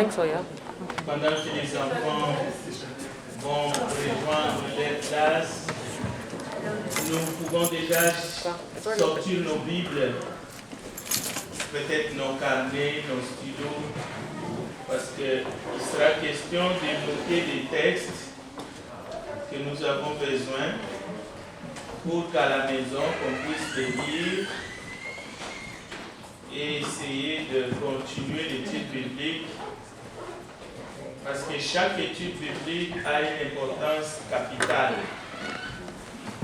pendant que les enfants vont rejoindre les classes, nous pouvons déjà sortir nos Bibles, peut-être nos carnets, nos stylos, parce qu'il sera question d'évoquer des textes que nous avons besoin pour qu'à la maison, on puisse les lire et essayer de continuer l'étude biblique, parce que chaque étude biblique a une importance capitale.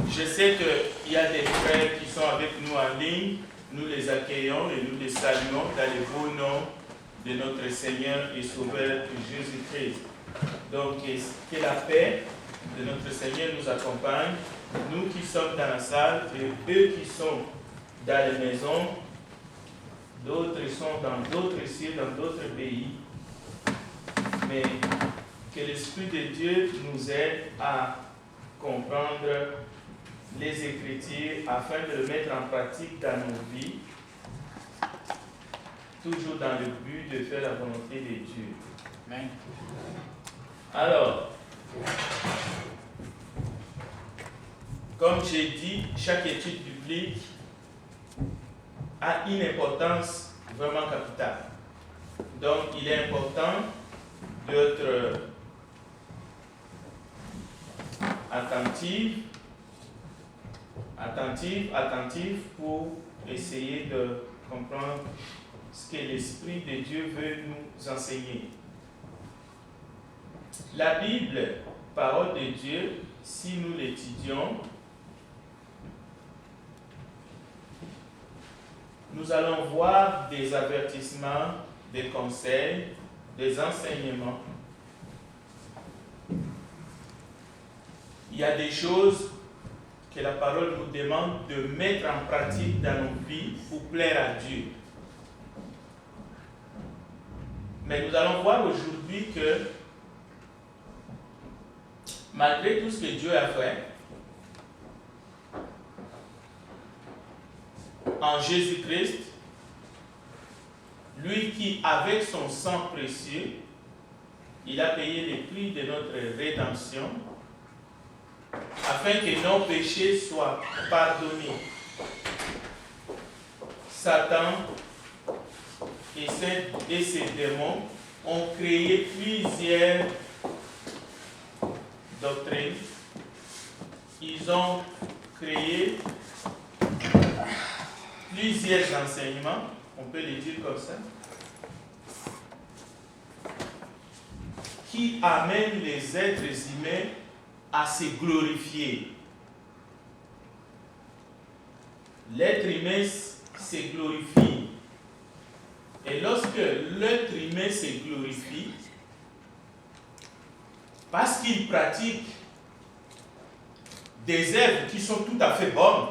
Je sais qu'il y a des frères qui sont avec nous en ligne, nous les accueillons et nous les saluons dans le beau nom de notre Seigneur et Sauveur Jésus-Christ. Donc, que la paix de notre Seigneur nous accompagne, nous qui sommes dans la salle et eux qui sont dans les maisons, d'autres sont dans d'autres cieux, dans d'autres pays. Mais que l'Esprit de Dieu nous aide à comprendre les Écritures afin de le mettre en pratique dans nos vies, toujours dans le but de faire la volonté de Dieu. Amen. Alors, comme j'ai dit, chaque étude biblique a une importance vraiment capitale. Donc, il est important d'être attentif pour essayer de comprendre ce que l'Esprit de Dieu veut nous enseigner. La Bible, parole de Dieu, si nous l'étudions, nous allons voir des avertissements, des conseils, des enseignements. Il y a des choses que la parole nous demande de mettre en pratique dans nos vies pour plaire à Dieu. Mais nous allons voir aujourd'hui que malgré tout ce que Dieu a fait, en Jésus-Christ, lui qui, avec son sang précieux, il a payé le prix de notre rédemption, afin que nos péchés soient pardonnés. Satan et ses démons ont créé plusieurs doctrines. Ils ont créé plusieurs enseignements, on peut les dire comme ça, qui amènent les êtres humains à se glorifier. L'être humain se glorifie. Et lorsque l'être humain se glorifie, parce qu'il pratique des œuvres qui sont tout à fait bonnes,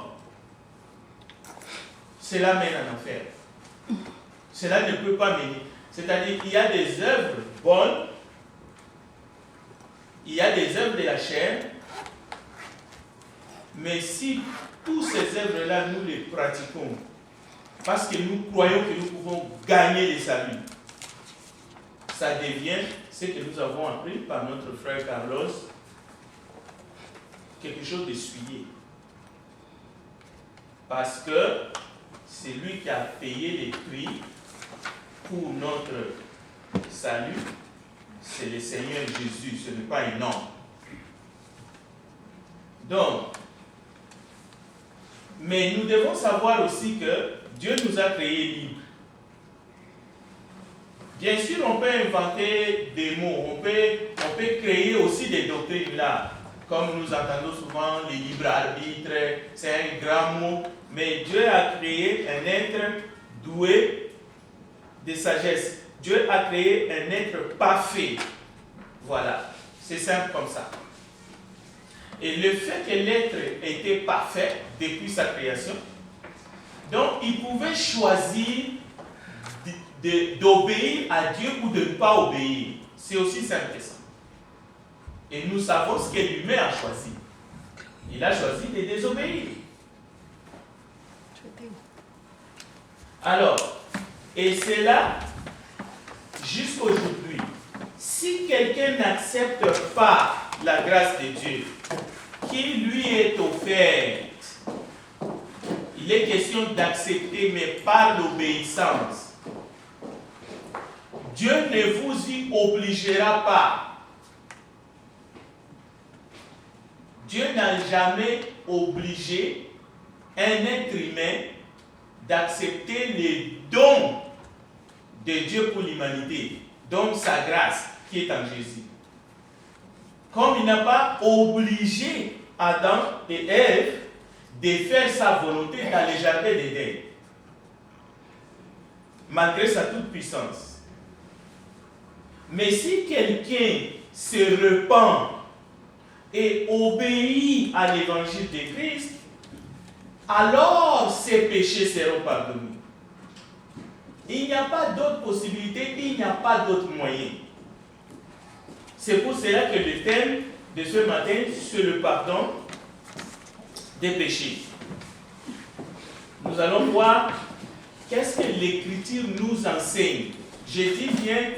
cela mène en enfer. Cela ne peut pas mener. C'est-à-dire qu'il y a des œuvres bonnes, il y a des œuvres de la chair, mais si toutes ces œuvres-là, nous les pratiquons, parce que nous croyons que nous pouvons gagner le salut, ça devient ce que nous avons appris par notre frère Carlos, quelque chose de souillé. Parce que c'est lui qui a payé les prix pour notre salut. C'est le Seigneur Jésus, ce n'est pas un homme. Donc, mais nous devons savoir aussi que Dieu nous a créés libres. Bien sûr, on peut inventer des mots, on peut créer aussi des doctrines là, comme nous entendons souvent les libres arbitres, c'est un grand mot, mais Dieu a créé un être doué de sagesse. Dieu a créé un être parfait. Voilà, c'est simple comme ça. Et le fait que l'être était parfait depuis sa création, donc il pouvait choisir d'obéir à Dieu ou de ne pas obéir. C'est aussi simple que ça. Et nous savons ce que l'humain a choisi. Il a choisi de désobéir. Alors, et c'est là, jusqu'aujourd'hui, si quelqu'un n'accepte pas la grâce de Dieu qui lui est offerte, il est question d'accepter, mais par l'obéissance. Dieu ne vous y obligera pas. Dieu n'a jamais obligé un être humain d'accepter les dons de Dieu pour l'humanité, donc sa grâce qui est en Jésus. Comme il n'a pas obligé Adam et Ève de faire sa volonté dans le jardin d'Éden, malgré sa toute-puissance. Mais si quelqu'un se repent et obéit à l'évangile de Christ, alors ses péchés seront pardonnés. Il n'y a pas d'autre possibilité, il n'y a pas d'autre moyen. C'est pour cela que le thème de ce matin, c'est le pardon des péchés. Nous allons voir qu'est-ce que l'Écriture nous enseigne. Je dis bien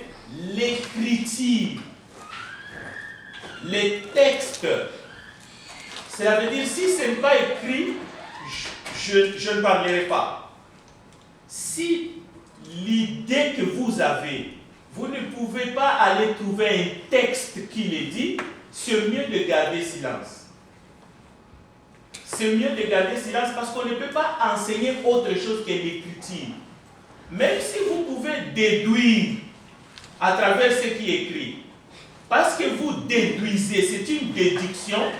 l'Écriture, les textes. Cela veut dire, si ce n'est pas écrit, je ne parlerai pas. Si l'idée que vous avez, vous ne pouvez pas aller trouver un texte qui le dit, c'est mieux de garder silence. C'est mieux de garder silence parce qu'on ne peut pas enseigner autre chose que l'Écriture. Même si vous pouvez déduire à travers ce qui est écrit, parce que vous déduisez, c'est une déduction,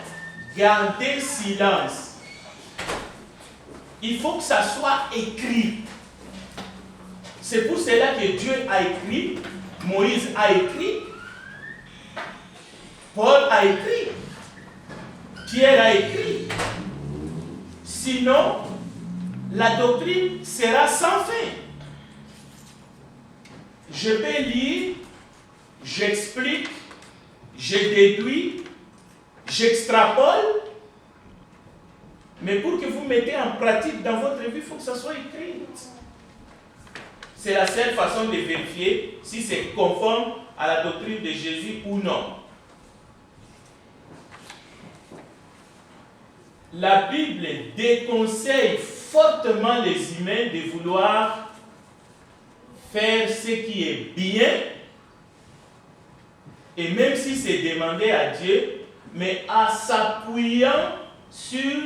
gardez silence. Il faut que ça soit écrit. C'est pour cela que Dieu a écrit, Moïse a écrit, Paul a écrit, Pierre a écrit. Sinon, la doctrine sera sans fin. Je peux lire, j'explique, je déduis, j'extrapole, mais pour que vous mettez en pratique dans votre vie, il faut que ça soit écrit. C'est la seule façon de vérifier si c'est conforme à la doctrine de Jésus ou non. La Bible déconseille fortement les humains de vouloir faire ce qui est bien, et même si c'est demandé à Dieu, mais en s'appuyant sur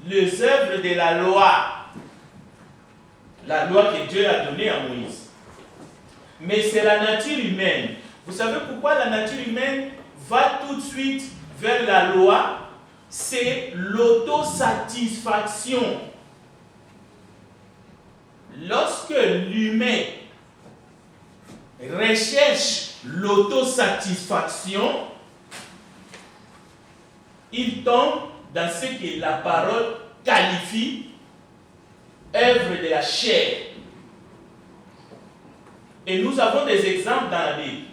les œuvres de la loi que Dieu a donnée à Moïse. Mais c'est la nature humaine. Vous savez pourquoi la nature humaine va tout de suite vers la loi? C'est l'autosatisfaction. Lorsque l'humain recherche l'autosatisfaction, il tombe dans ce que la parole qualifie œuvre de la chair. Et nous avons des exemples dans la Bible.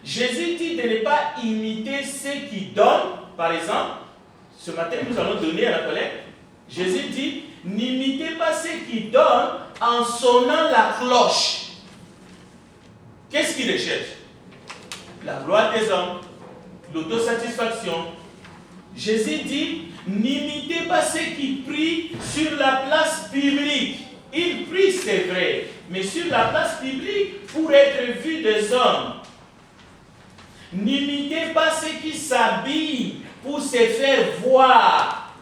Jésus dit de ne pas imiter ceux qui donnent. Par exemple, ce matin nous allons donner à la collecte. Jésus dit, n'imitez pas ceux qui donnent en sonnant la cloche. Qu'est-ce qu'il recherche? La gloire des hommes, l'autosatisfaction. Jésus dit, n'imitez pas ceux qui prient sur la place publique. Ils prient, c'est vrai, mais sur la place publique pour être vus des hommes. N'imitez pas ceux qui s'habillent pour se faire voir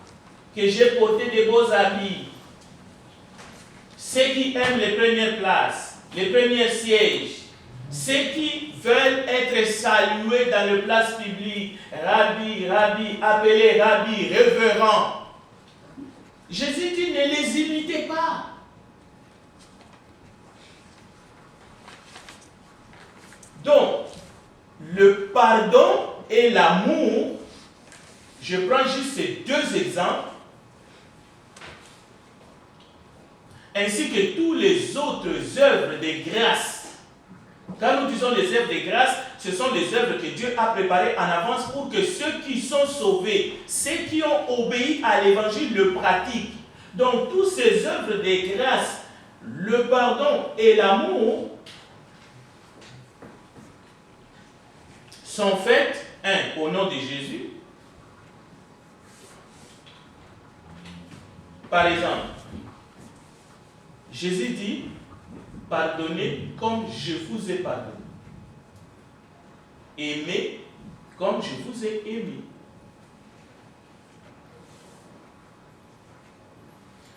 que j'ai porté de beaux habits. Ceux qui aiment les premières places, les premiers sièges. Ceux qui veulent être salués dans les places publiques, rabbi, rabbi, appelés rabbi, révérend. Jésus dit, ne les imitez pas. Donc, le pardon et l'amour, je prends juste ces deux exemples, ainsi que tous les autres œuvres de grâce. Quand nous disons les œuvres de grâce, ce sont des œuvres que Dieu a préparées en avance pour que ceux qui sont sauvés, ceux qui ont obéi à l'évangile le pratiquent. Donc, toutes ces œuvres de grâce, le pardon et l'amour, sont faites, au nom de Jésus. Par exemple, Jésus dit, pardonnez comme je vous ai pardonné. Aimez comme je vous ai aimé.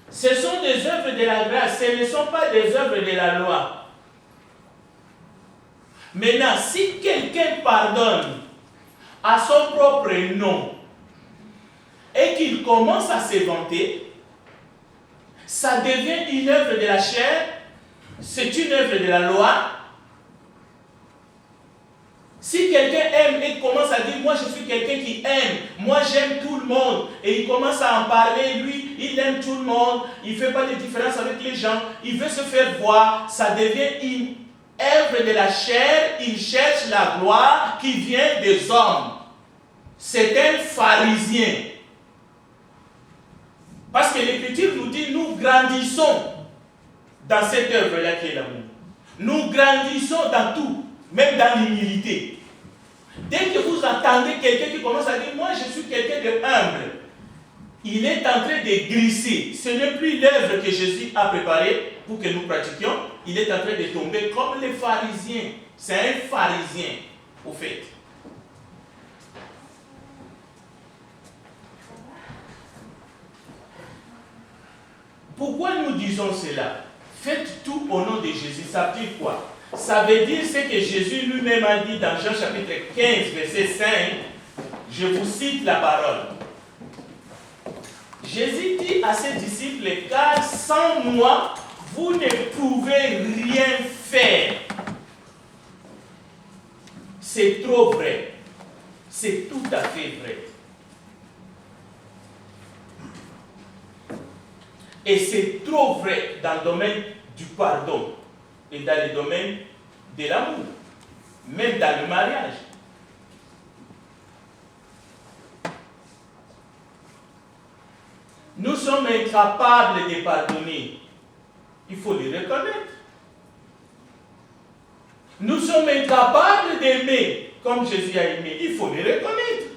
Ce sont des œuvres de la grâce, ce ne sont pas des œuvres de la loi. Maintenant, si quelqu'un pardonne à son propre nom et qu'il commence à se vanter, ça devient une œuvre de la chair, c'est une œuvre de la loi. Si quelqu'un aime et commence à dire, moi je suis quelqu'un qui aime, moi j'aime tout le monde, et il commence à en parler, lui, il aime tout le monde, il ne fait pas de différence avec les gens, il veut se faire voir, ça devient une œuvre de la chair, il cherche la gloire qui vient des hommes. C'est un pharisien. Parce que l'Écriture nous dit, nous grandissons dans cette œuvre-là qui est l'amour. Nous grandissons dans tout, même dans l'humilité. Dès que vous entendez quelqu'un qui commence à dire, moi je suis quelqu'un de humble, il est en train de glisser. Ce n'est plus l'œuvre que Jésus a préparée pour que nous pratiquions. Il est en train de tomber comme les pharisiens. C'est un pharisien, au fait. Pourquoi nous disons cela? Faites tout au nom de Jésus. Ça veut dire quoi? Ça veut dire ce que Jésus lui-même a dit dans Jean chapitre 15, verset 5. Je vous cite la parole. Jésus dit à ses disciples, car sans moi, vous ne pouvez rien faire. C'est trop vrai. C'est tout à fait vrai. Et c'est trop vrai dans le domaine du pardon et dans le domaine de l'amour, même dans le mariage. Nous sommes incapables de pardonner. Il faut le reconnaître. Nous sommes incapables d'aimer comme Jésus a aimé. Il faut le reconnaître.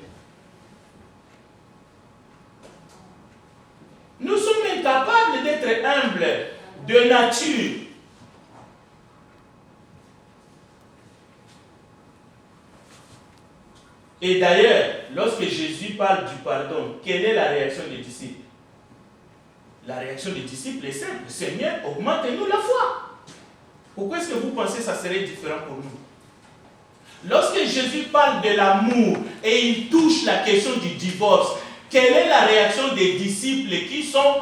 Nous sommes incapables d'être humbles de nature. Et d'ailleurs, lorsque Jésus parle du pardon, quelle est la réaction des disciples? La réaction des disciples est simple. Seigneur, augmente-nous la foi. Pourquoi est-ce que vous pensez que ça serait différent pour nous? Lorsque Jésus parle de l'amour et il touche la question du divorce, quelle est la réaction des disciples qui sont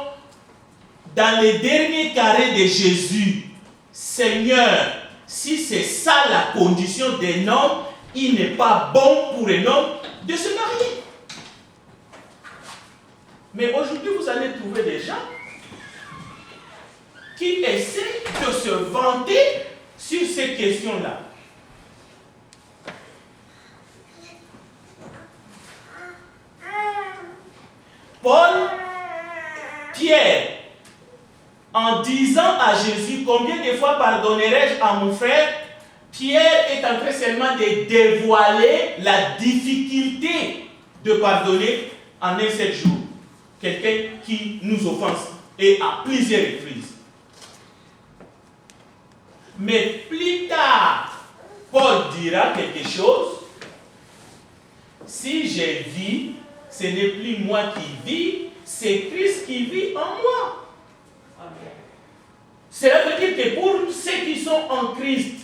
dans les derniers carrés de Jésus? Seigneur, si c'est ça la condition d'un homme, il n'est pas bon pour un homme de se marier. Mais aujourd'hui, vous allez trouver des gens qui essaient de se vanter sur ces questions-là. Paul, Pierre, en disant à Jésus, combien de fois pardonnerai-je à mon frère? Pierre est en train seulement de dévoiler la difficulté de pardonner en un seul jour quelqu'un qui nous offense, et à plusieurs reprises. Mais plus tard, Paul dira quelque chose. Si je vis, ce n'est plus moi qui vis, c'est Christ qui vit en moi. Amen. Cela veut dire que pour ceux qui sont en Christ,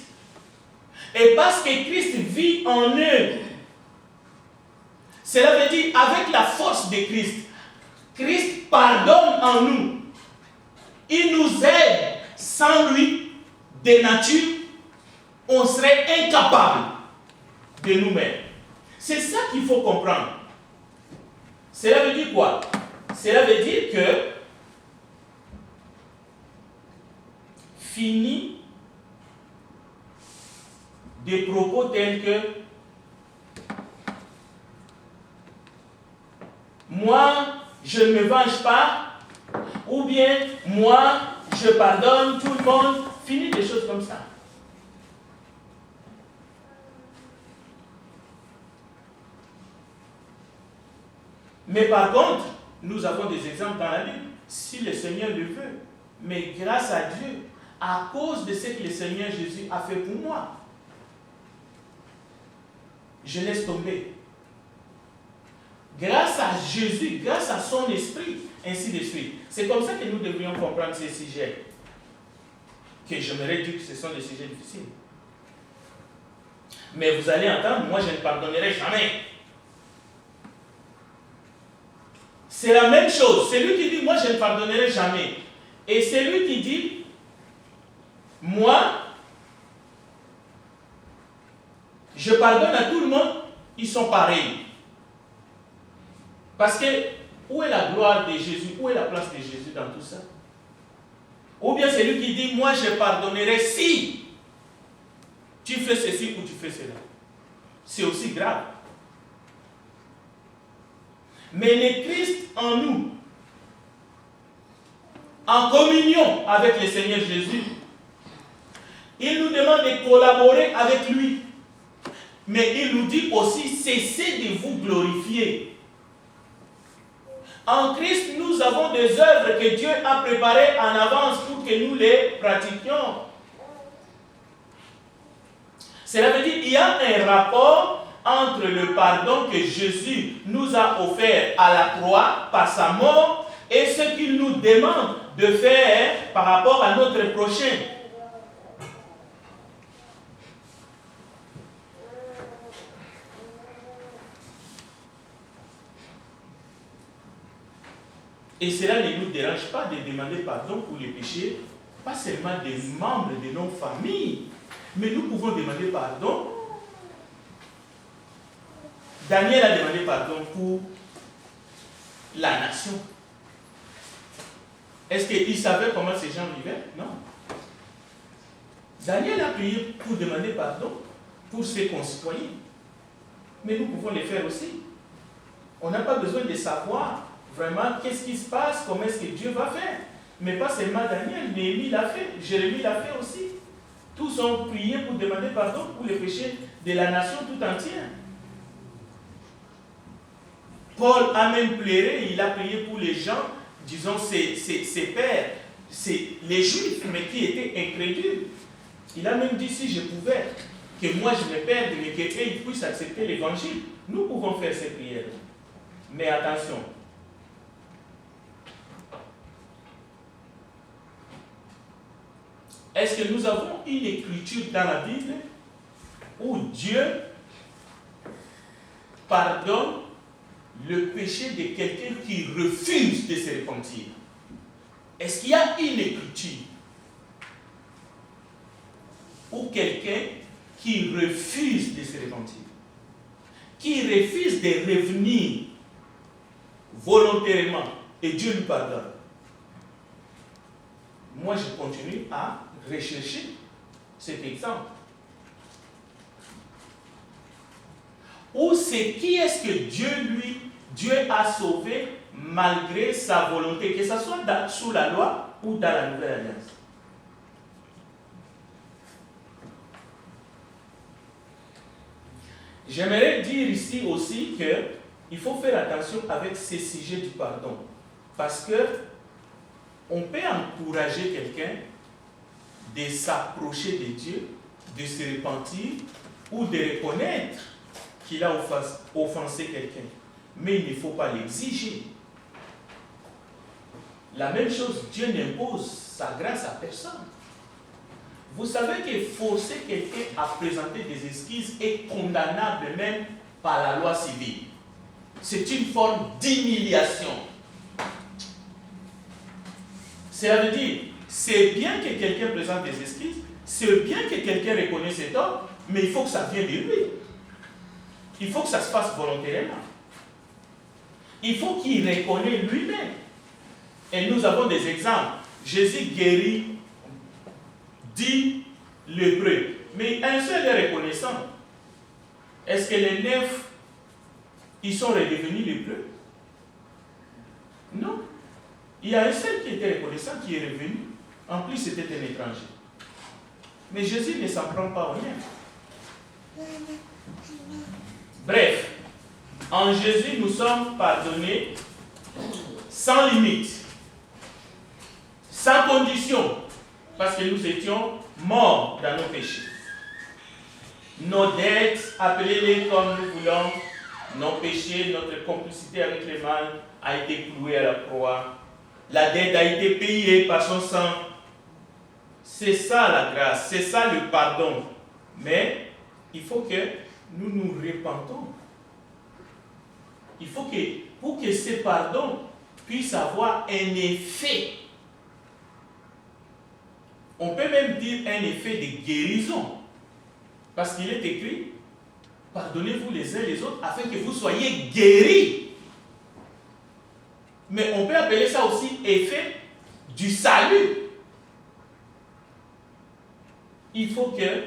et parce que Christ vit en eux, cela veut dire avec la force de Christ, Christ pardonne en nous. Il nous aide. Sans lui, de nature, on serait incapable de nous-mêmes. C'est ça qu'il faut comprendre. Cela veut dire quoi? Cela veut dire que fini des propos tels que moi, je ne me venge pas, ou bien moi, je pardonne tout le monde. Fini des choses comme ça. Mais par contre, nous avons des exemples dans la Bible. Si le Seigneur le veut, mais grâce à Dieu, à cause de ce que le Seigneur Jésus a fait pour moi, je laisse tomber. Grâce à Jésus, grâce à son esprit, ainsi de suite. C'est comme ça que nous devrions comprendre ces sujets. Que j'aimerais dire que ce sont des sujets difficiles. Mais vous allez entendre, moi je ne pardonnerai jamais. C'est la même chose. C'est lui qui dit, moi je ne pardonnerai jamais. Et c'est lui qui dit, moi, je pardonne à tout le monde, ils sont pareils. Parce que, où est la gloire de Jésus? Où est la place de Jésus dans tout ça? Ou bien c'est lui qui dit, moi je pardonnerai si tu fais ceci ou tu fais cela. C'est aussi grave. Mais le Christ en nous, en communion avec le Seigneur Jésus, il nous demande de collaborer avec lui. Mais il nous dit aussi, cessez de vous glorifier. En Christ, nous avons des œuvres que Dieu a préparées en avance pour que nous les pratiquions. Cela veut dire qu'il y a un rapport entre le pardon que Jésus nous a offert à la croix par sa mort et ce qu'il nous demande de faire par rapport à notre prochain. Et cela ne nous dérange pas de demander pardon pour les péchés, pas seulement des membres de nos familles, mais nous pouvons demander pardon. Daniel a demandé pardon pour la nation. Est-ce qu'il savait comment ces gens vivaient? Non. Daniel a prié pour demander pardon pour ses concitoyens. Mais nous pouvons le faire aussi. On n'a pas besoin de savoir vraiment qu'est-ce qui se passe, comment est-ce que Dieu va faire. Mais pas seulement Daniel, Néhémie l'a fait, Jérémie l'a fait aussi. Tous ont prié pour demander pardon pour les péchés de la nation tout entière. Paul a même pleuré, il a prié pour les gens, disons ses pères, les Juifs, mais qui étaient incrédules. Il a même dit, si je pouvais, que moi je me perde, mais qu'ils puissent accepter l'évangile. Nous pouvons faire ces prières. Mais attention. Est-ce que nous avons une écriture dans la Bible où Dieu pardonne le péché de quelqu'un qui refuse de se repentir? Est-ce qu'il y a une écriture où quelqu'un qui refuse de se repentir, qui refuse de revenir volontairement et Dieu lui pardonne? Moi, je continue à rechercher cet exemple. Ou c'est qui est-ce que Dieu a sauvé malgré sa volonté, que ce soit sous la loi ou dans la nouvelle alliance. J'aimerais dire ici aussi qu'il faut faire attention avec ces sujets du pardon. Parce que on peut encourager quelqu'un de s'approcher de Dieu, de se repentir ou de reconnaître qu'il a offensé quelqu'un. Mais il ne faut pas l'exiger. La même chose, Dieu n'impose sa grâce à personne. Vous savez que forcer quelqu'un à présenter des excuses est condamnable même par la loi civile. C'est une forme d'humiliation. Cela veut dire, c'est bien que quelqu'un présente des excuses, c'est bien que quelqu'un reconnaisse ses torts, mais il faut que ça vienne de lui. Il faut que ça se fasse volontairement. Il faut qu'il reconnaisse lui-même. Et nous avons des exemples. Jésus guérit 10 lépreux, mais un seul est reconnaissant. Est-ce que les 9, ils sont redevenus lépreux? Non. Il y a un seul qui était reconnaissant, qui est revenu. En plus, c'était un étranger. Mais Jésus ne s'en prend pas au rien. Bref, En Jésus, nous sommes pardonnés sans limite, sans condition, parce que nous étions morts dans nos péchés. Nos dettes, appelez-les comme nous voulons, nos péchés, notre complicité avec le mal a été clouée à la croix. La dette a été payée par son sang. C'est ça la grâce, c'est ça le pardon. Mais il faut que nous nous repentons. Il faut que, pour que ce pardon puisse avoir un effet, on peut même dire un effet de guérison. Parce qu'il est écrit, pardonnez-vous les uns les autres afin que vous soyez guéris. Mais on peut appeler ça aussi effet du salut. Il faut que,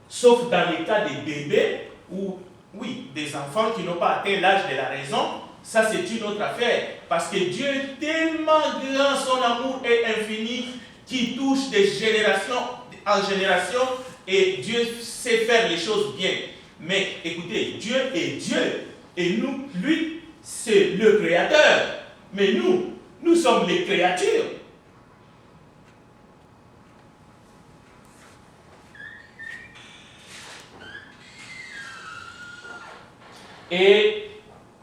sauf dans les cas des bébés, ou oui, des enfants qui n'ont pas atteint l'âge de la raison, ça c'est une autre affaire. Parce que Dieu est tellement grand, son amour est infini, qui touche de génération en génération, et Dieu sait faire les choses bien. Mais écoutez, Dieu est Dieu, et nous, lui, c'est le Créateur. Mais nous sommes les créatures. Et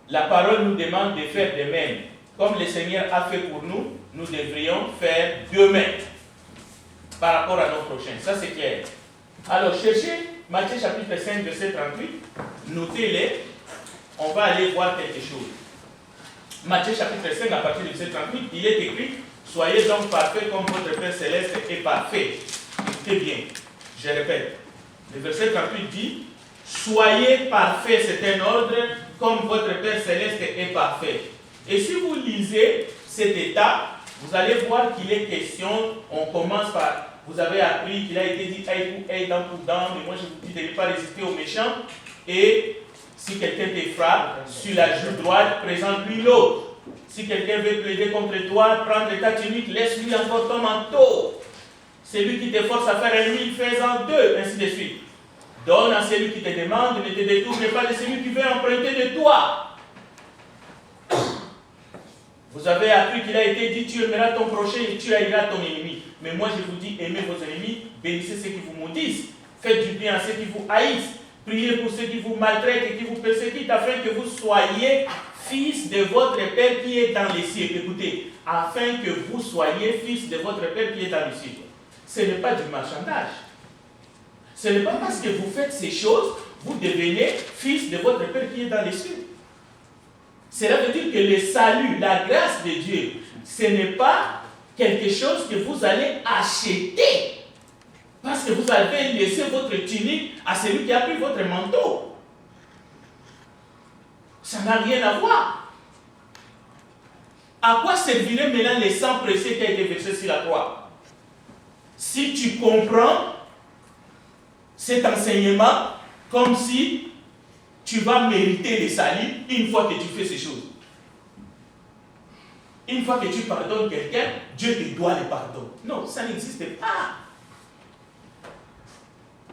la parole nous demande de faire de même. Comme le Seigneur a fait pour nous, nous devrions faire de même par rapport à nos prochains. Ça, c'est clair. Alors, cherchez Matthieu chapitre 5, verset 38. Notez-les. On va aller voir quelque chose. Matthieu chapitre 5, à partir du verset 38, il est écrit « Soyez donc parfaits comme votre Père Céleste est parfait. » Écoutez bien, je répète. Le verset 38 dit « Soyez parfaits, c'est un ordre, comme votre Père Céleste est parfait. » Et si vous lisez cet état, vous allez voir qu'il est question, on commence par, vous avez appris qu'il a été dit œil pour œil, dent pour dent, mais moi je vous dis de ne pas résister aux méchants. Et si quelqu'un te frappe sur la joue droite, présente-lui l'autre. Si quelqu'un veut plaider contre toi, prendre ta tunique, laisse-lui encore ton manteau. Celui qui te force à faire un mille, fais-en deux, ainsi de suite. Donne à celui qui te demande, ne te détourne pas de celui qui veut emprunter de toi. Vous avez appris qu'il a été dit, tu aimeras ton prochain et tu haïras ton ennemi. Mais moi je vous dis, aimez vos ennemis, bénissez ceux qui vous maudissent, faites du bien à ceux qui vous haïssent, priez pour ceux qui vous maltraitent et qui vous persécutent, afin que vous soyez fils de votre Père qui est dans les cieux. Écoutez, afin que vous soyez fils de votre Père qui est dans les cieux. Ce n'est pas du marchandage. Ce n'est pas parce que vous faites ces choses, vous devenez fils de votre Père qui est dans les cieux. Cela veut dire que le salut, la grâce de Dieu, ce n'est pas quelque chose que vous allez acheter parce que vous avez laissé votre tunique à celui qui a pris votre manteau. Ça n'a rien à voir. À quoi servirait maintenant le sang précieux qui a été versé sur la croix? Si tu comprends cet enseignement comme si tu vas mériter le salut une fois que tu fais ces choses. Une fois que tu pardonnes quelqu'un, Dieu te doit le pardon. Non, ça n'existe pas.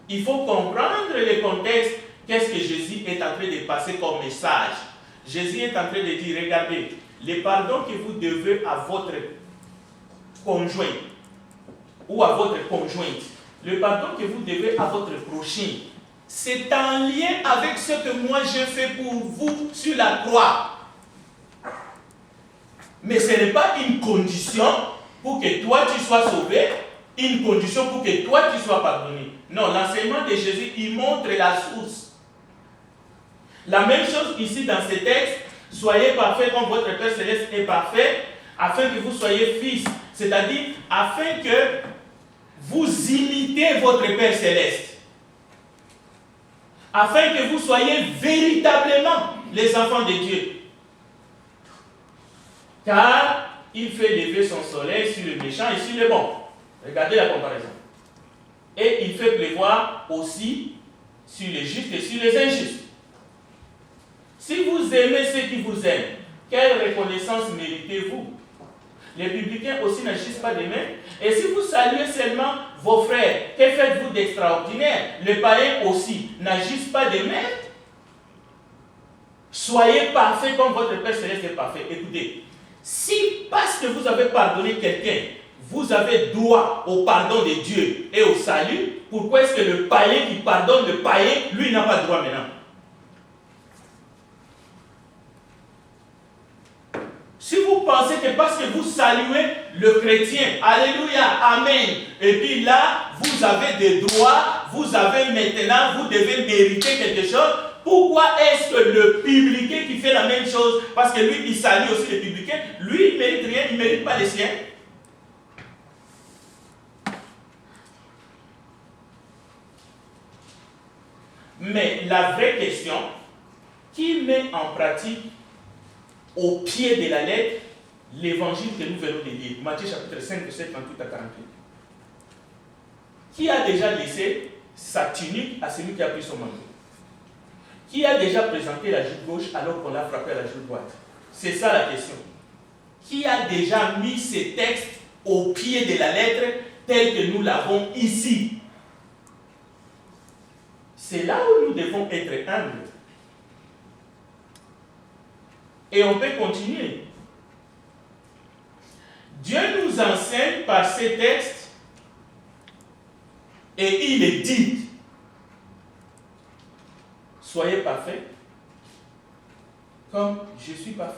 Il faut comprendre le contexte. Qu'est-ce que Jésus est en train de passer comme message? Jésus est en train de dire, regardez, le pardon que vous devez à votre conjoint ou à votre conjointe, le pardon que vous devez à votre prochain, c'est en lien avec ce que moi j'ai fait pour vous sur la croix. Mais ce n'est pas une condition pour que toi tu sois sauvé, une condition pour que toi tu sois pardonné. Non, l'enseignement de Jésus, il montre la source. La même chose ici dans ce texte, soyez parfaits comme votre Père Céleste est parfait, afin que vous soyez fils, c'est-à-dire afin que vous imitez votre Père Céleste. Afin que vous soyez véritablement les enfants de Dieu. Car il fait lever son soleil sur le méchant et sur le bon. Regardez la comparaison. Et il fait pleuvoir aussi sur les justes et sur les injustes. Si vous aimez ceux qui vous aiment, quelle reconnaissance méritez-vous? Les publicains aussi n'agissent pas de même. Et si vous saluez seulement vos frères, que faites-vous d'extraordinaire? Les païens aussi n'agissent pas de même. Soyez parfaits comme votre Père Céleste est parfait. Écoutez, si parce que vous avez pardonné quelqu'un, vous avez droit au pardon de Dieu et au salut, pourquoi est-ce que le païen qui pardonne le païen, lui n'a pas de droit maintenant? Si vous pensez que parce que vous saluez le chrétien, alléluia, amen, et puis là, vous avez des droits, vous avez maintenant, vous devez mériter quelque chose, pourquoi est-ce que le publicain qui fait la même chose, parce que lui, il salue aussi le publicain, lui, il ne mérite rien, il ne mérite pas les siens? Mais la vraie question, qui met en pratique au pied de la lettre l'évangile que nous venons de lire, Matthieu chapitre 5, verset 38 à 48. Qui a déjà laissé sa tunique à celui qui a pris son manteau? Qui a déjà présenté la joue gauche alors qu'on l'a frappé à la joue droite? C'est ça la question. Qui a déjà mis ces textes au pied de la lettre tel que nous l'avons ici? C'est là où nous devons être humbles. Et on peut continuer. Dieu nous enseigne par ces textes et il est dit: soyez parfaits comme je suis parfait.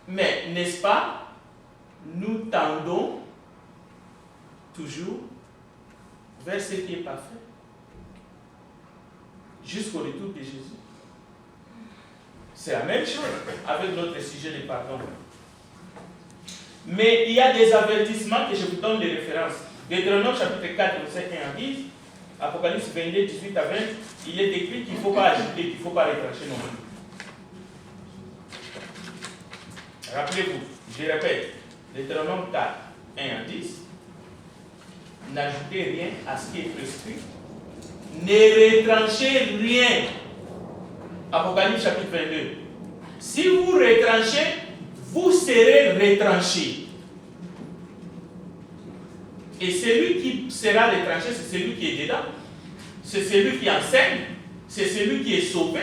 Mais n'est-ce pas, nous tendons toujours vers ce qui est parfait, jusqu'au retour de Jésus. C'est la même chose avec notre sujet de pardon. Mais il y a des avertissements que je vous donne des références. Deutéronome chapitre 4, verset 1 à 10, Apocalypse 22, 18 à 20, il est écrit qu'il ne faut pas ajouter, qu'il ne faut pas retrancher non plus. Rappelez-vous, je répète, Deutéronome 4, 1 à 10, n'ajoutez rien à ce qui est prescrit, ne retranchez rien. Apocalypse chapitre 22. Si vous retranchez, vous serez retranché. Et celui qui sera retranché, c'est celui qui est dedans. C'est celui qui enseigne. C'est celui qui est sauvé,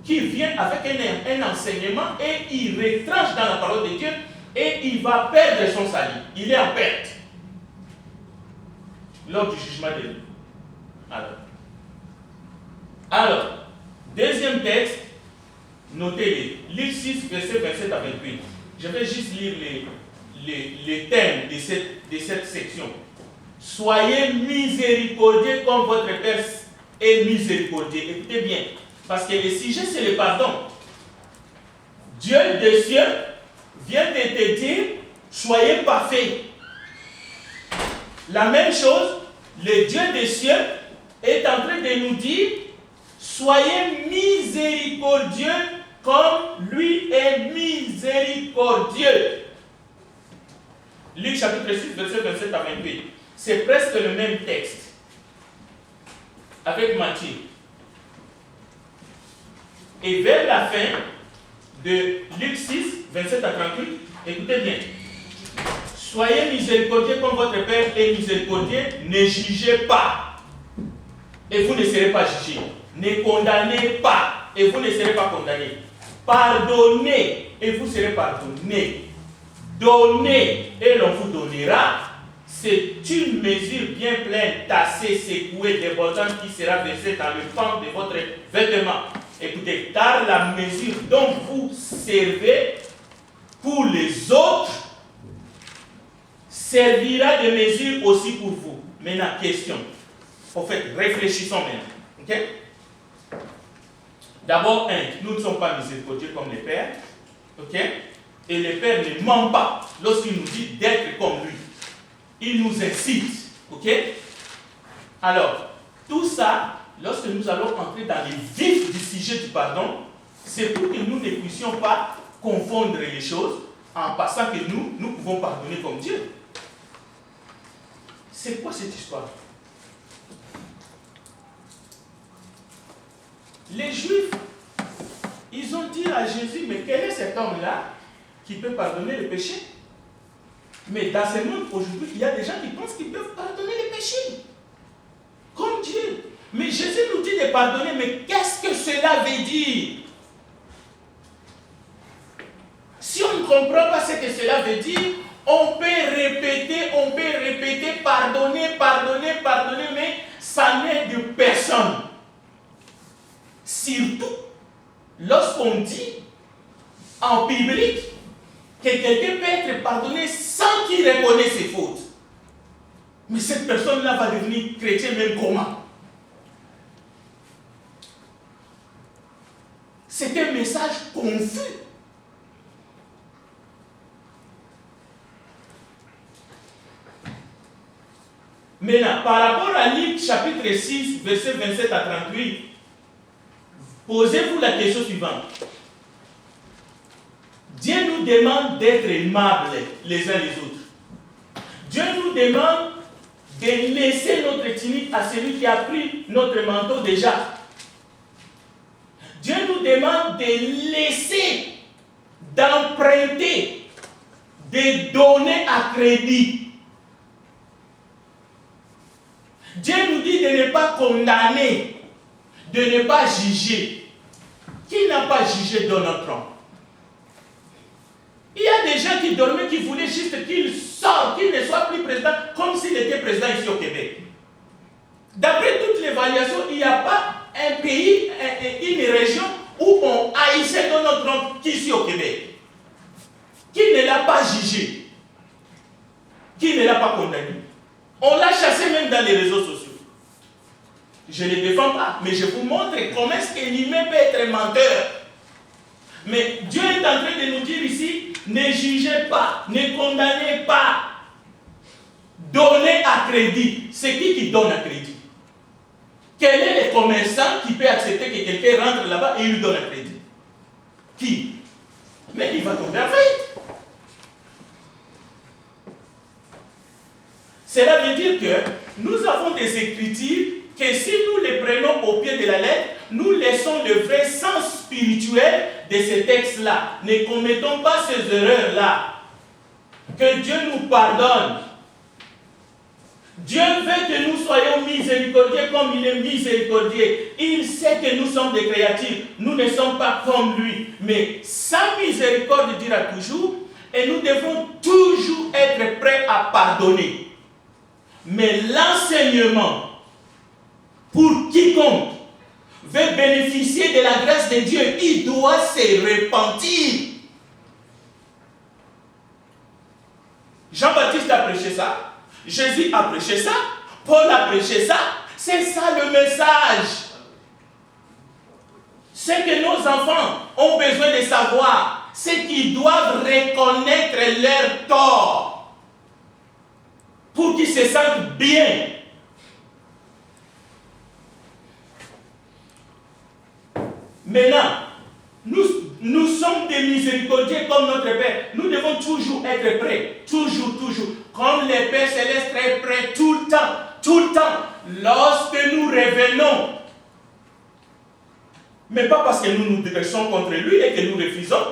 qui vient avec un enseignement et il retranche dans la parole de Dieu et il va perdre son salut. Il est en perte lors du jugement de Dieu. Alors, deuxième texte, notez-les. Luc 6, verset 27 à 28. Je vais juste lire les thèmes de cette section. Soyez miséricordieux comme votre Père est miséricordieux. Écoutez bien, parce que le sujet, c'est le pardon. Dieu des cieux vient de te dire, soyez parfaits. La même chose, le Dieu des cieux est en train de nous dire, soyez miséricordieux comme lui est miséricordieux. Luc chapitre 6, verset 27 à 28. C'est presque le même texte. Avec Matthieu. Et vers la fin de Luc 6, 27 à 38, écoutez bien. Soyez miséricordieux comme votre Père est miséricordieux, ne jugez pas. Et vous ne serez pas jugés. Ne condamnez pas, et vous ne serez pas condamnés. Pardonnez, et vous serez pardonnés. Donnez, et l'on vous donnera. C'est une mesure bien pleine, tassée, secouée, débordante qui sera versée dans le pan de votre vêtement. Écoutez, car la mesure dont vous servez pour les autres servira de mesure aussi pour vous. Maintenant, question. En fait, réfléchissons maintenant. Ok? D'abord, nous ne sommes pas miséricordieux comme les pères. Ok? Et le Père ne ment pas lorsqu'il nous dit d'être comme lui. Il nous incite. Ok? Alors, tout ça, lorsque nous allons entrer dans les vifs du sujet du pardon, c'est pour que nous ne puissions pas confondre les choses en pensant que nous pouvons pardonner comme Dieu. C'est quoi cette histoire? Les Juifs, ils ont dit à Jésus, mais quel est cet homme-là qui peut pardonner le péché? Mais dans ce monde, aujourd'hui, il y a des gens qui pensent qu'ils peuvent pardonner les péchés. Comme Dieu. Mais Jésus nous dit de pardonner, mais qu'est-ce que cela veut dire? Si on ne comprend pas ce que cela veut dire, on peut répéter, pardonner, mais ça n'aide personne. Surtout, lorsqu'on dit en public que quelqu'un peut être pardonné sans qu'il reconnaisse ses fautes. Mais cette personne-là va devenir chrétien même comment? C'est un message confus. Maintenant, par rapport à Luc chapitre 6, versets 27 à 38, posez-vous la question suivante. Dieu nous demande d'être aimables les uns les autres. Dieu nous demande de laisser notre tunique à celui qui a pris notre manteau déjà. Dieu nous demande de laisser, d'emprunter, de donner à crédit. Dieu nous dit de ne pas condamner, de ne pas juger. Qui n'a pas jugé Donald Trump? Il y a des gens qui dormaient, qui voulaient juste qu'il sorte, qu'il ne soit plus président, comme s'il était président ici au Québec. D'après toute l'évaluation, il n'y a pas un pays, une région où on haïssait Donald Trump qu'ici au Québec. Qui ne l'a pas jugé, qui ne l'a pas condamné. On l'a chassé même dans les réseaux sociaux. Je ne le défends pas, mais je vous montre comment est-ce que l'humain peut être menteur. Mais Dieu est en train de nous dire ici, ne jugez pas, ne condamnez pas. Donnez à crédit. C'est qui donne à crédit? Quel est le commerçant qui peut accepter que quelqu'un rentre là-bas et lui donne un crédit? Qui? Mais il va tomber en faillite. Cela veut dire que nous avons des écritures que si nous les prenons au pied de la lettre, nous laissons le vrai sens spirituel de ces textes-là. Ne commettons pas ces erreurs-là. Que Dieu nous pardonne. Dieu veut que nous soyons miséricordieux comme il est miséricordieux. Il sait que nous sommes des créatures. Nous ne sommes pas comme lui. Mais sa miséricorde dira toujours, et nous devons toujours être prêts à pardonner. Mais l'enseignement, pour quiconque veut bénéficier de la grâce de Dieu, il doit se repentir. Jean-Baptiste a prêché ça, Jésus a prêché ça, Paul a prêché ça. C'est ça le message. Ce que nos enfants ont besoin de savoir, c'est qu'ils doivent reconnaître leur tort pour qu'ils se sentent bien. Maintenant, nous sommes des miséricordieux comme notre Père. Nous devons toujours être prêts. Toujours. Comme les Pères célestes très prêts tout le temps. Lorsque nous revenons. Mais pas parce que nous nous dressons contre lui et que nous refusons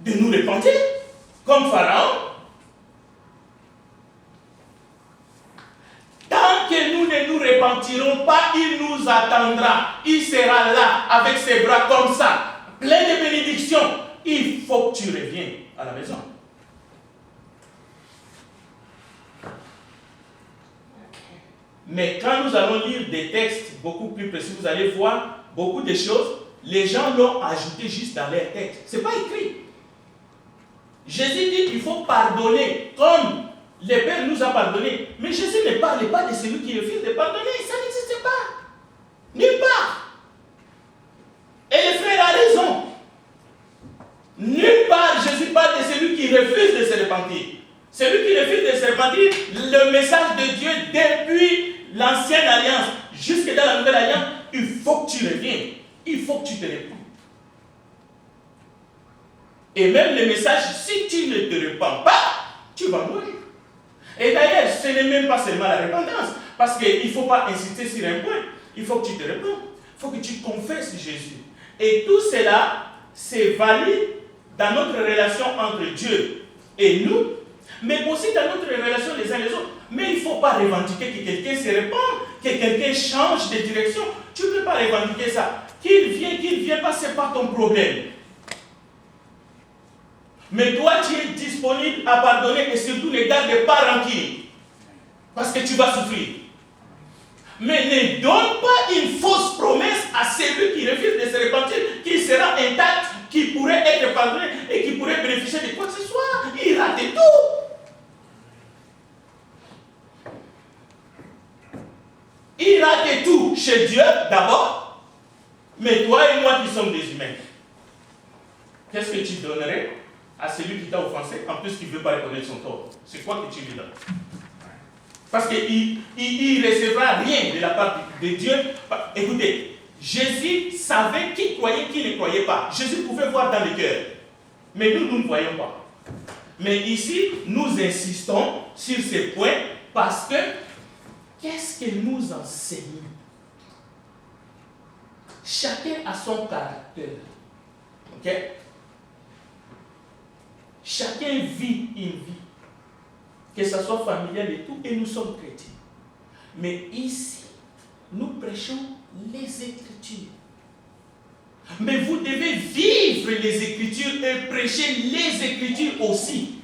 de nous repentir. Comme Pharaon. Tant que nous ne nous repentirons pas, il nous attendra. Il sera là avec ses bras comme ça, plein de bénédictions. Il faut que tu reviennes à la maison. Mais quand nous allons lire des textes beaucoup plus précis, vous allez voir beaucoup de choses. Les gens l'ont ajouté juste dans leur texte. Ce n'est pas écrit. Jésus dit qu'il faut pardonner comme le Père nous a pardonné. Mais Jésus ne parle pas de celui qui refuse de pardonner. Ça n'existe pas. Nulle part. Et le frère a raison. Nulle part Jésus parle de celui qui refuse de se repentir. Celui qui refuse de se repentir, le message de Dieu depuis l'ancienne alliance jusque dans la nouvelle alliance, il faut que tu reviennes. Il faut que tu te repentes. Et même le message, si tu ne te repens pas, tu vas mourir. Et d'ailleurs, ce n'est même pas seulement la repentance, parce qu'il ne faut pas insister sur un point. Il faut que tu te repentes. Il faut que tu confesses Jésus. Et tout cela, c'est valide dans notre relation entre Dieu et nous. mais aussi dans notre relation les uns les autres. Mais il ne faut pas revendiquer que quelqu'un se répand, que quelqu'un change de direction. Tu ne peux pas revendiquer ça. Qu'il vient pas, ce n'est pas ton problème. Mais toi, tu es disponible à pardonner et surtout ne garde pas rancune. Parce que tu vas souffrir. Mais ne donne pas une fausse promesse à celui qui refuse de se repentir, qu'il sera intact, qui pourrait être pardonné et qui pourrait bénéficier de quoi que ce soit. Il rate tout. Il rate tout chez Dieu d'abord, mais toi et moi qui sommes des humains, qu'est-ce que tu donnerais à celui qui t'a offensé, en plus qui ne veut pas reconnaître son tort? C'est quoi que tu lui donnes? Parce qu'il ne recevra rien de la part de Dieu. Écoutez, Jésus savait qui croyait, qui ne croyait pas. Jésus pouvait voir dans le cœur. Mais nous ne voyons pas. Mais ici, nous insistons sur ces points parce que qu'est-ce que nous enseignons? Chacun a son caractère. Ok? Chacun vit une vie, que ce soit familial et tout, et nous sommes chrétiens. Mais ici, nous prêchons les Écritures. Mais vous devez vivre les Écritures et prêcher les Écritures aussi.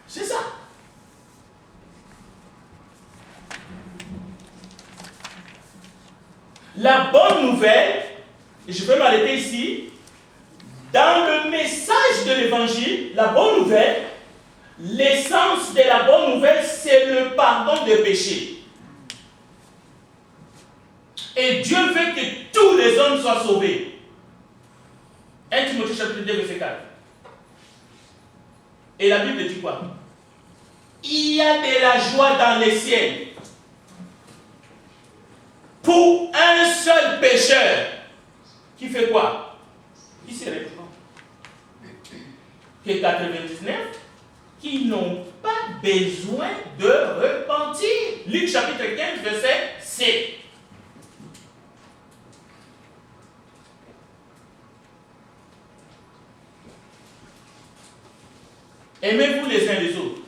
C'est ça. La bonne nouvelle, et je vais m'arrêter ici, dans le message de l'Évangile, la bonne nouvelle, l'essence de la bonne nouvelle, c'est le pardon des péchés. Et Dieu veut que tous les hommes soient sauvés. 1 Timothée chapitre 2, verset 4. Et la Bible dit quoi? Il y a de la joie dans les ciels pour un seul pécheur qui fait quoi? Qui se répand. Que 99 qui n'ont pas besoin de repentir. Luc chapitre 15, verset 7. Aimez-vous les uns les autres.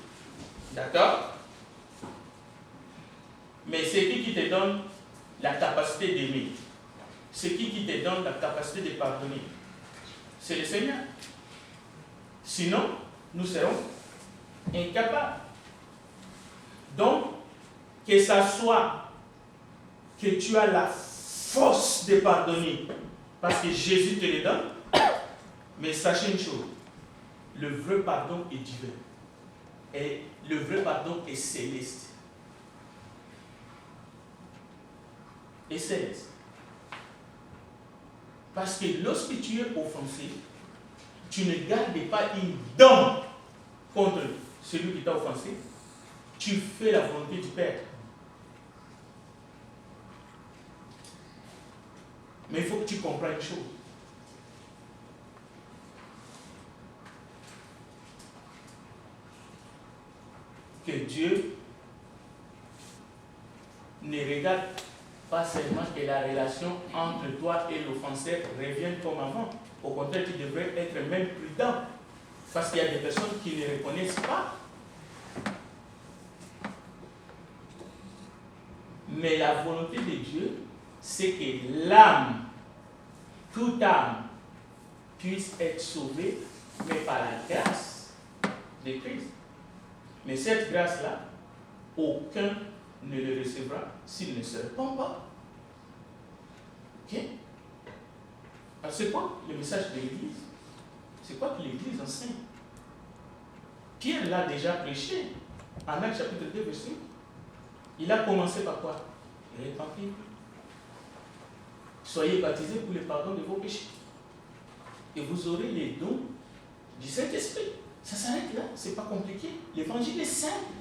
D'accord? Mais c'est qui te donne la capacité d'aimer? C'est qui te donne la capacité de pardonner? C'est le Seigneur. Sinon, nous serons incapables. Donc, que ça soit que tu as la force de pardonner, parce que Jésus te le donne, mais sachez une chose, le vrai pardon est divin. Et le vrai pardon est céleste. Et céleste. Parce que lorsque tu es offensé, tu ne gardes pas une dent contre celui qui t'a offensé. Tu fais la volonté du Père. Mais il faut que tu comprennes une chose. Que Dieu ne regarde pas seulement que la relation entre toi et l'offenseur revienne comme avant. Au contraire, tu devrais être même prudent. Parce qu'il y a des personnes qui ne reconnaissent pas. Mais la volonté de Dieu, c'est que l'âme, toute âme, puisse être sauvée, mais par la grâce de Christ. Mais cette grâce-là, aucun ne le recevra s'il ne se répand pas. Ok? Alors c'est quoi le message de l'Église? C'est quoi que l'Église enseigne? Pierre l'a déjà prêché en Actes chapitre 2, verset. Il a commencé par quoi? Repentez-vous. Soyez baptisés pour le pardon de vos péchés. Et vous aurez les dons du Saint-Esprit. Ça s'arrête là, c'est pas compliqué. L'évangile est simple.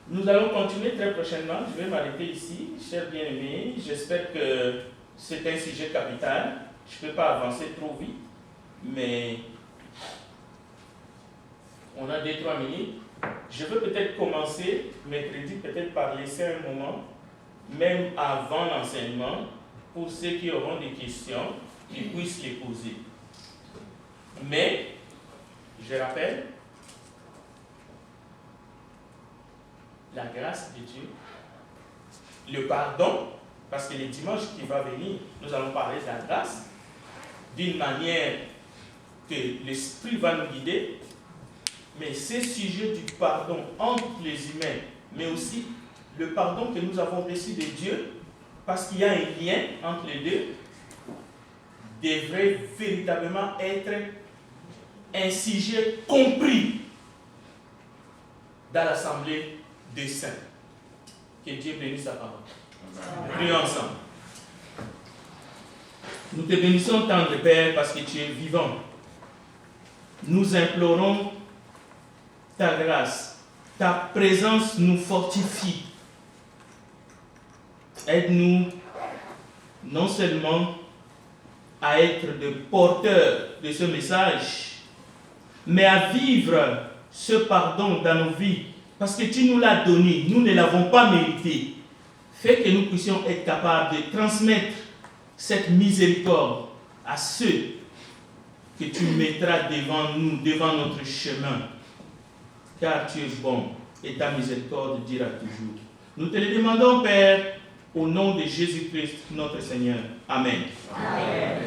Nous allons continuer très prochainement. Je vais m'arrêter ici, chers bien-aimés. J'espère que c'est un sujet capital. Je ne peux pas avancer trop vite, mais on a 2-3 minutes. Je veux peut-être commencer mercredi, peut-être par laisser un moment, même avant l'enseignement, pour ceux qui auront des questions. qu'il puisse l'épouser. Mais, je rappelle, la grâce de Dieu, le pardon, parce que le dimanche qui va venir, nous allons parler de la grâce, d'une manière que l'Esprit va nous guider, mais ce sujet du pardon entre les humains, mais aussi le pardon que nous avons reçu de Dieu, parce qu'il y a un lien entre les deux, devrait véritablement être un sujet compris dans l'assemblée des saints. Que Dieu bénisse sa parole. Prions ensemble. Nous te bénissons, tendre Père, parce que tu es vivant. Nous implorons ta grâce. Ta présence nous fortifie. Aide-nous non seulement à être des porteurs de ce message, mais à vivre ce pardon dans nos vies, parce que tu nous l'as donné, nous ne l'avons pas mérité. Fais que nous puissions être capables de transmettre cette miséricorde à ceux que tu mettras devant nous, devant notre chemin, car tu es bon et ta miséricorde dira toujours. Nous te le demandons, Père, au nom de Jésus-Christ, notre Seigneur. Amen. Amen.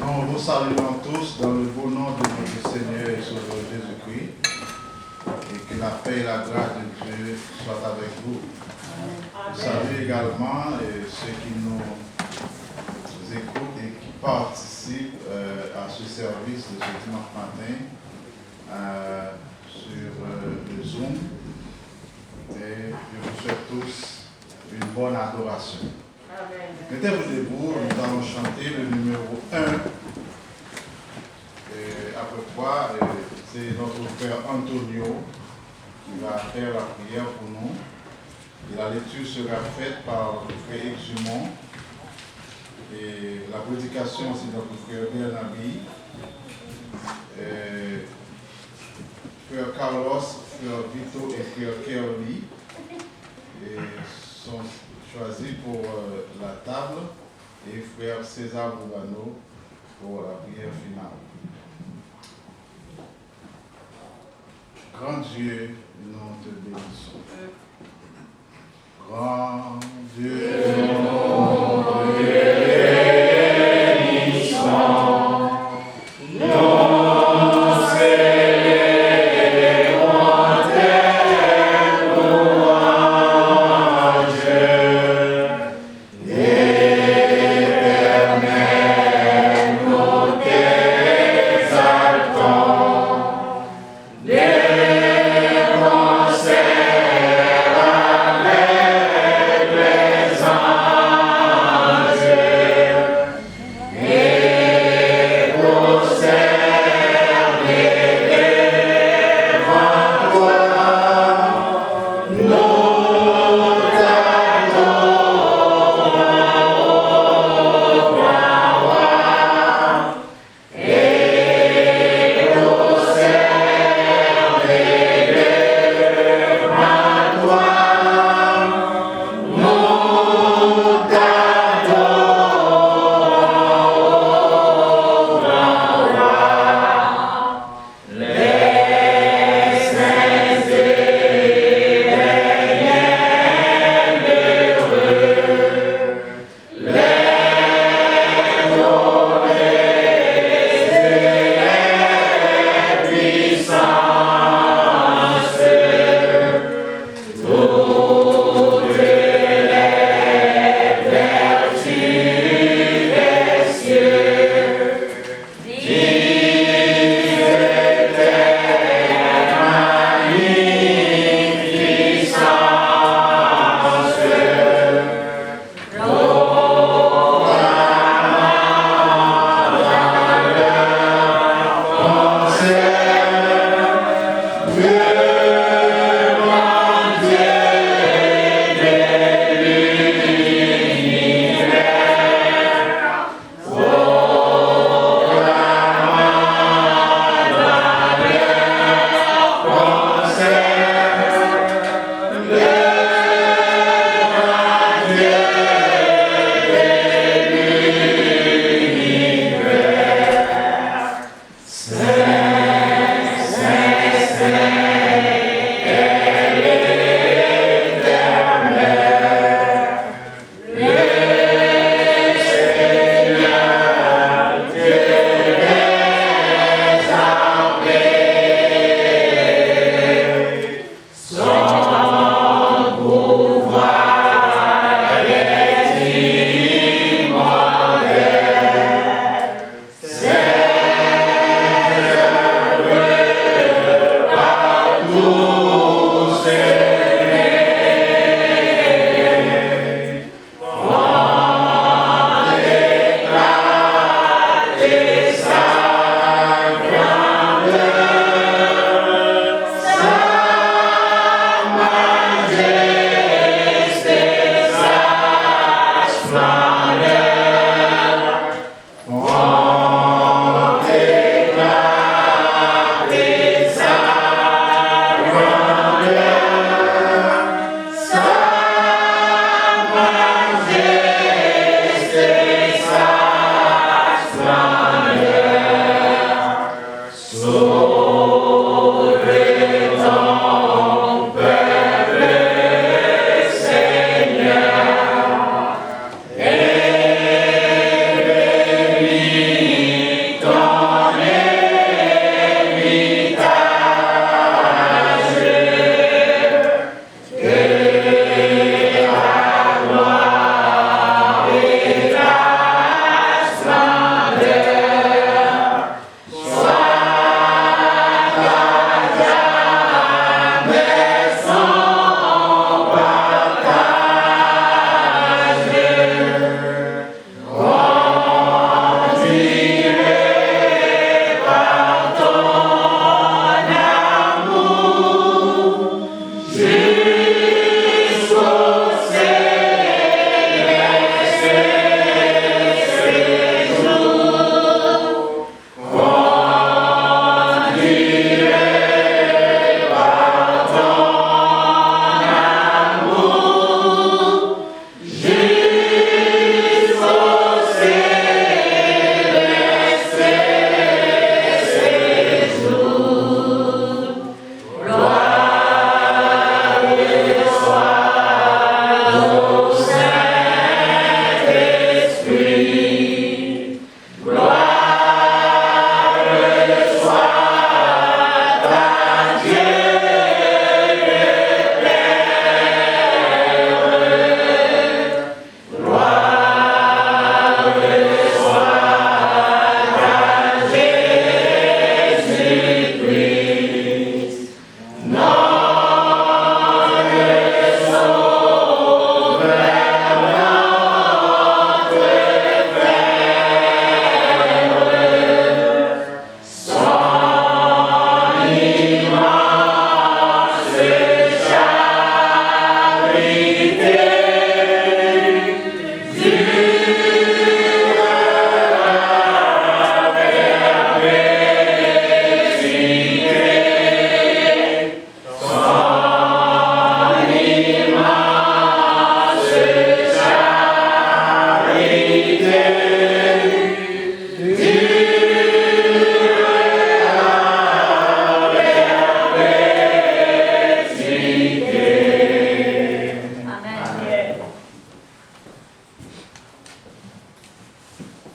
Nous vous saluons tous dans le beau nom de notre Seigneur et Sauveur Jésus-Christ, et que la paix et la grâce de Dieu soient avec vous. Vous savez également ceux qui nous écoutent et qui participent à ce service de ce dimanche matin sur le Zoom. Et je vous souhaite tous une bonne adoration. Mettez-vous debout, nous allons chanter le numéro 1. Après quoi, c'est notre frère Antonio qui va faire la prière pour nous. Et la lecture sera faite par le frère Exumont. Et la prédication, c'est notre frère Bernabi. Frère Carlos, frère Vito et frère Kerly sont choisis pour la table, et frère César Boubano pour la prière finale. Grand Dieu, nous te bénissons. Grand Dieu, nous te bénissons. Concert avec les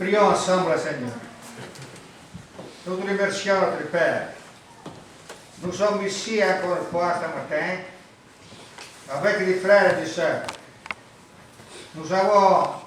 Prions ensemble, Seigneur. Nous te remercions, notre Père. Nous sommes ici encore une fois ce matin avec les frères et les sœurs. Nous avons